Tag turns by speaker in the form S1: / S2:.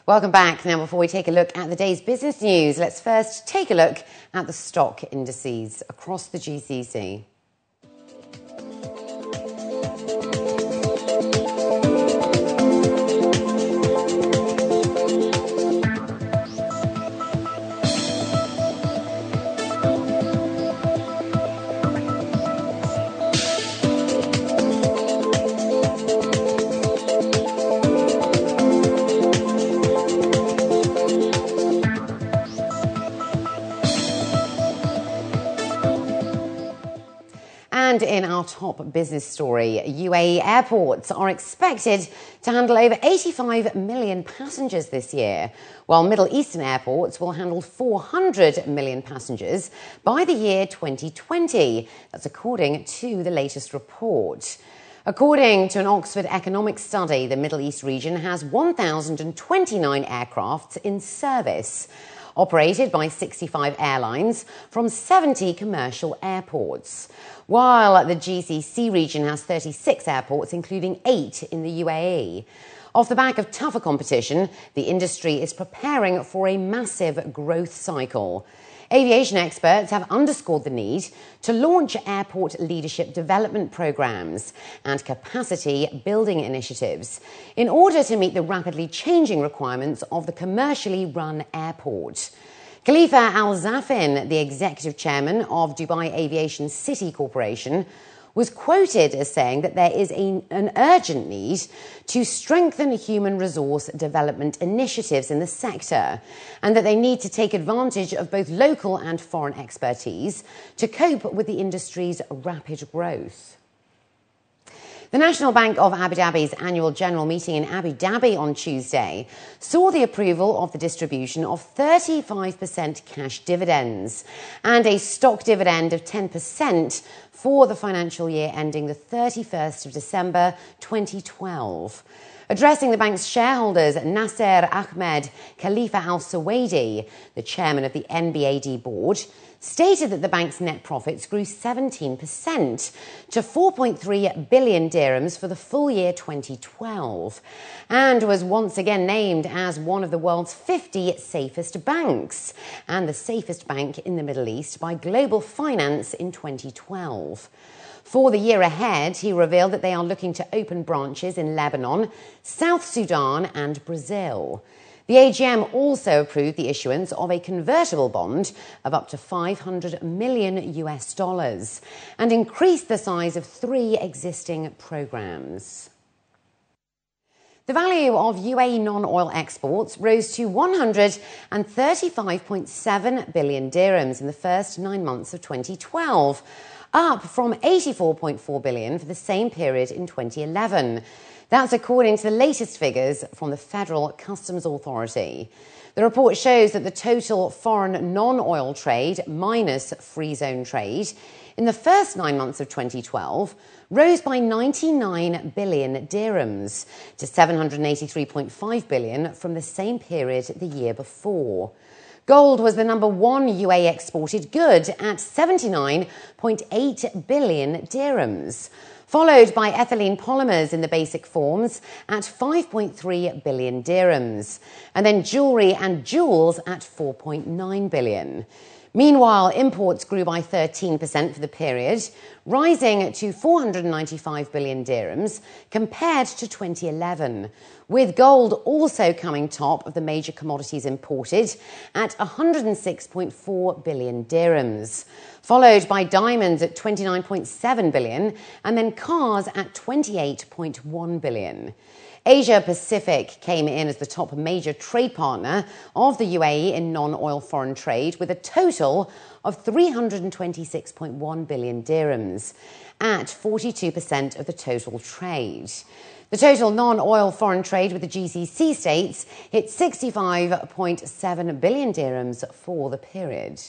S1: Welcome back. Now, before we take a look at the day's business news, let's first take a look at the stock indices across the GCC. And in our top business story, UAE airports are expected to handle over 85 million passengers this year, while Middle Eastern airports will handle 400 million passengers by the year 2020. That's according to the latest report. According to an Oxford economics study, the Middle East region has 1,029 aircraft in service, operated by 65 airlines from 70 commercial airports, while the GCC region has 36 airports, including 8 in the UAE. Off the back of tougher competition, the industry is preparing for a massive growth cycle. Aviation experts have underscored the need to launch airport leadership development programs and capacity building initiatives in order to meet the rapidly changing requirements of the commercially run airport. Khalifa Al Zafin, the executive chairman of Dubai Aviation City Corporation, was quoted as saying that there is an urgent need to strengthen human resource development initiatives in the sector, and that they need to take advantage of both local and foreign expertise to cope with the industry's rapid growth. The National Bank of Abu Dhabi's annual general meeting in Abu Dhabi on Tuesday saw the approval of the distribution of 35% cash dividends and a stock dividend of 10% for the financial year ending the 31st of December 2012. Addressing the bank's shareholders, Nasser Ahmed Khalifa Al Suwaidi, the chairman of the NBAD board, stated that the bank's net profits grew 17% to 4.3 billion dirhams for the full year 2012 and was once again named as one of the world's 50 safest banks and the safest bank in the Middle East by Global Finance in 2012. For the year ahead, he revealed that they are looking to open branches in Lebanon, South Sudan and Brazil. The AGM also approved the issuance of a convertible bond of up to $500 million and increased the size of 3 existing programs. The value of UAE non-oil exports rose to 135.7 billion dirhams in the first 9 months of 2012, up from 84.4 billion for the same period in 2011. That's according to the latest figures from the Federal Customs Authority. The report shows that the total foreign non-oil trade minus free zone trade in the first 9 months of 2012 rose by 99 billion dirhams to 783.5 billion from the same period the year before. Gold was the number 1 UAE exported good at 79.8 billion dirhams, followed by ethylene polymers in the basic forms at 5.3 billion dirhams, and then jewellery and jewels at 4.9 billion. Meanwhile, imports grew by 13% for the period, rising to 495 billion dirhams compared to 2011, with gold also coming top of the major commodities imported at 106.4 billion dirhams, followed by diamonds at 29.7 billion and then cars at 28.1 billion. Asia Pacific came in as the top major trade partner of the UAE in non-oil foreign trade with a total of 326.1 billion dirhams at 42% of the total trade. The total non-oil foreign trade with the GCC states hit 65.7 billion dirhams for the period.